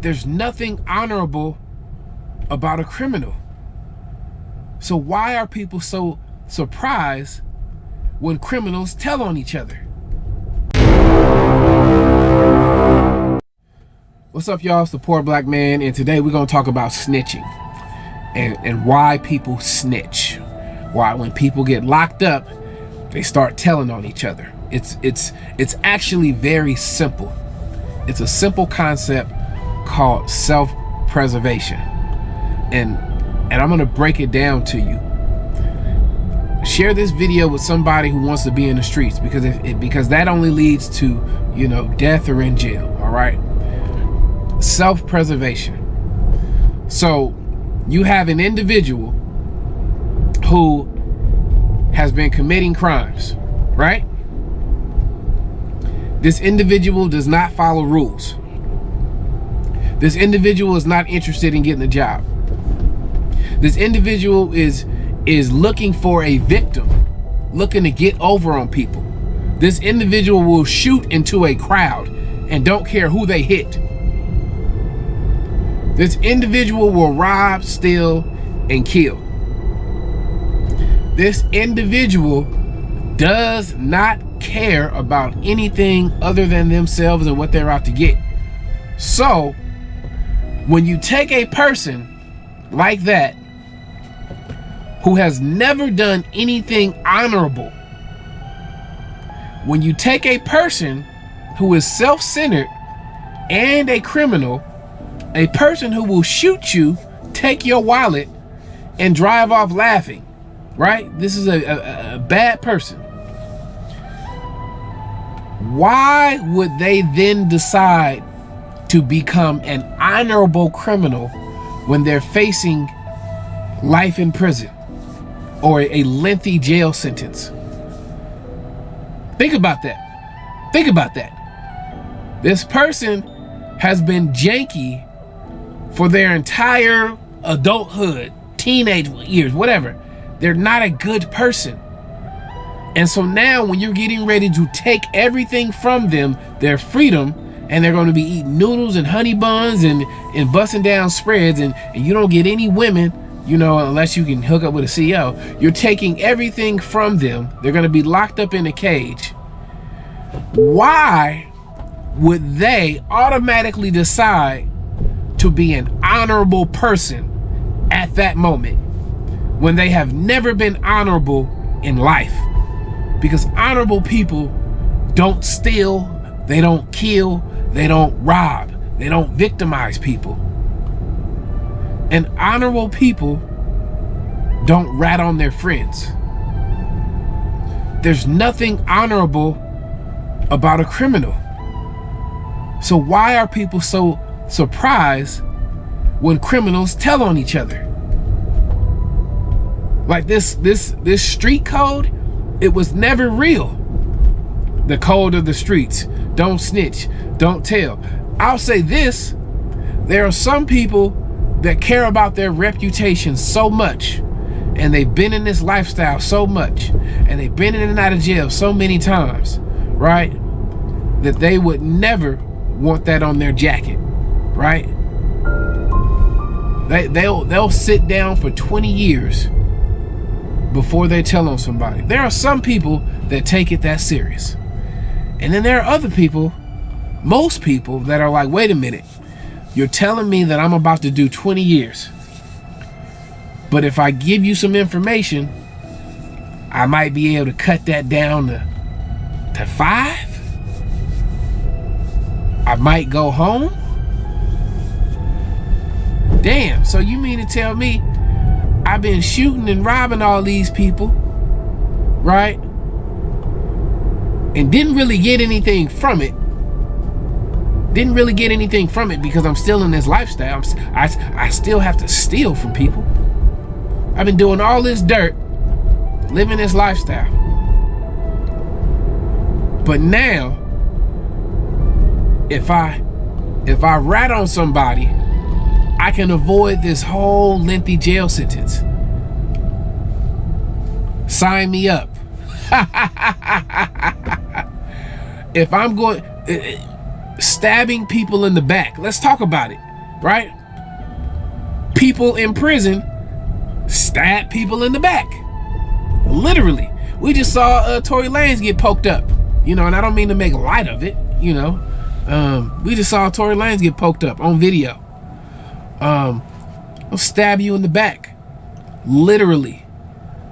There's nothing honorable about a criminal. So why are people so surprised when criminals tell on each other? What's up, y'all? It's the Poor Black Man, and today we're going to talk about snitching and why people snitch. Why when people get locked up, they start telling on each other. It's actually very simple. It's a simple concept called self-preservation. And I'm going to break it down to you. Share this video with somebody who wants to be in the streets, because that only leads to, death or in jail. All right. Self-preservation. So you have an individual who has been committing crimes, right? This individual does not follow rules. This individual is not interested in getting a job. This individual is looking for a victim, looking to get over on people. This individual will shoot into a crowd and don't care who they hit. This individual will rob, steal, and kill. This individual does not care about anything other than themselves and what they're out to get. So, when you take a person like that, who has never done anything honorable, when you take a person who is self-centered and a criminal, a person who will shoot you, take your wallet, and drive off laughing, right? This is a bad person. Why would they then decide to become an honorable criminal when they're facing life in prison or a lengthy jail sentence? Think about that. Think about that. This person has been janky for their entire adulthood, teenage years, whatever. They're not a good person. And so now when you're getting ready to take everything from them, their freedom, and they're going to be eating noodles and honey buns and busting down spreads, and you don't get any women, unless you can hook up with a CEO, you're taking everything from them. They're going to be locked up in a cage. Why would they automatically decide to be an honorable person at that moment when they have never been honorable in life? Because honorable people don't steal, they don't kill, they don't rob, they don't victimize people. And honorable people don't rat on their friends. There's nothing honorable about a criminal. So why are people so surprised when criminals tell on each other? Like this street code, it was never real. The code of the streets: don't snitch, don't tell. I'll say this: there are some people that care about their reputation so much, and they've been in this lifestyle so much, and they've been in and out of jail so many times, right, that they would never want that on their jacket, right? They'll sit down for 20 years before they tell on somebody. There are some people that take it that serious. And then there are other people, most people, that are like, wait a minute, you're telling me that I'm about to do 20 years. But if I give you some information, I might be able to cut that down to 5. I might go home. Damn, so you mean to tell me I've been shooting and robbing all these people, right? And didn't really get anything from it. Didn't really get anything from it because I'm still in this lifestyle. I still have to steal from people. I've been doing all this dirt, living this lifestyle. But now, if I rat on somebody, I can avoid this whole lengthy jail sentence. Sign me up. If I'm going stabbing people in the back, let's talk about it. right? People in prison stab people in the back. Literally. We just saw Tory Lanez get poked up, you know, and I don't mean to make light of it, you know. We just saw Tory Lanez get poked up on video. They'll stab you in the back, literally.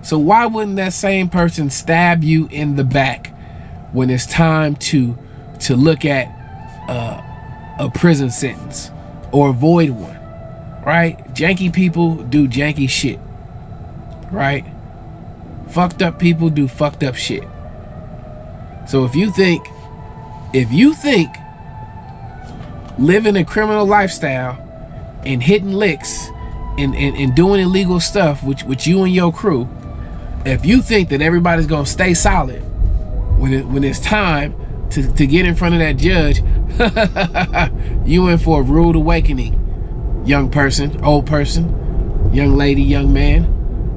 So why wouldn't that same person stab you in the back when it's time to look at a prison sentence or avoid one, right? Janky people do janky shit, right? Fucked up people do fucked up shit. So if you think living a criminal lifestyle and hitting licks and doing illegal stuff with you and your crew, if you think that everybody's gonna stay solid when it's time to get in front of that judge, you in for a rude awakening, young person, old person, young lady, young man.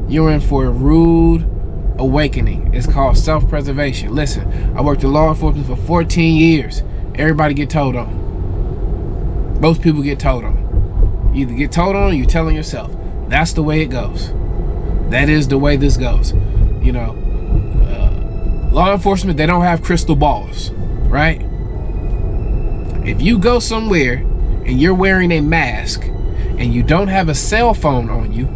You're in for a rude awakening. It's called self-preservation. Listen, I worked in law enforcement for 14 years. Everybody get told on. Most people get told on. You either get told on or you're telling yourself. That's the way it goes. That is the way this goes. You know, law enforcement, they don't have crystal balls, right? If you go somewhere and you're wearing a mask and you don't have a cell phone on you,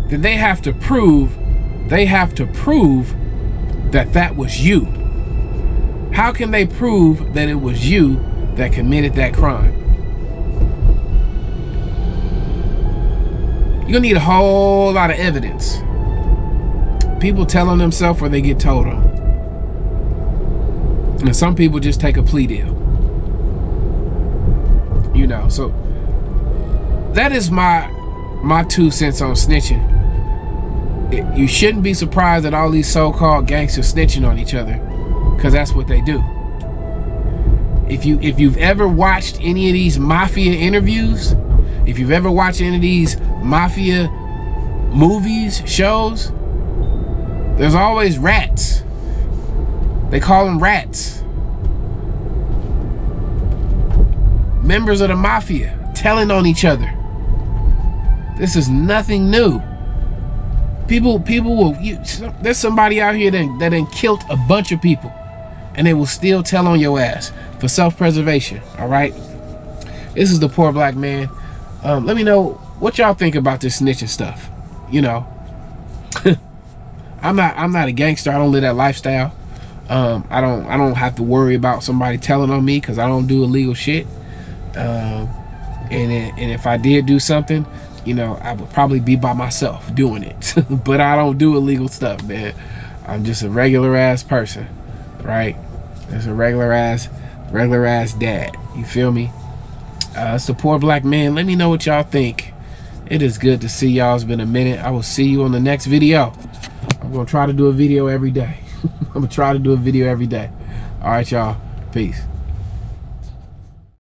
then they have to prove that that was you. How can they prove that it was you that committed that crime? You're gonna need a whole lot of evidence. People tell on themselves or they get told on. And some people just take a plea deal. You know, so that is my 2 cents on snitching. You shouldn't be surprised that all these so-called gangsters snitching on each other, because that's what they do. If you've ever watched any of these mafia interviews, if you've ever watched any of these mafia movies, shows, there's always rats. They call them rats. Members of the mafia telling on each other. This is nothing new. People will. There's somebody out here that done killed a bunch of people, and they will still tell on your ass for self-preservation. All right. This is the Poor Black Man. Let me know what y'all think about this snitching stuff. You know, I'm not a gangster. I don't live that lifestyle. I don't have to worry about somebody telling on me because I don't do illegal shit. And if I did do something, you know, I would probably be by myself doing it. But I don't do illegal stuff, man. I'm just a regular ass person, right? Just a regular ass dad. You feel me? It's the Poor Black Man. Let me know what y'all think. It is good to see y'all. It's been a minute. I will see you on the next video. I'm gonna try to do a video every day. I'm gonna try to do a video every day. All right, y'all. Peace.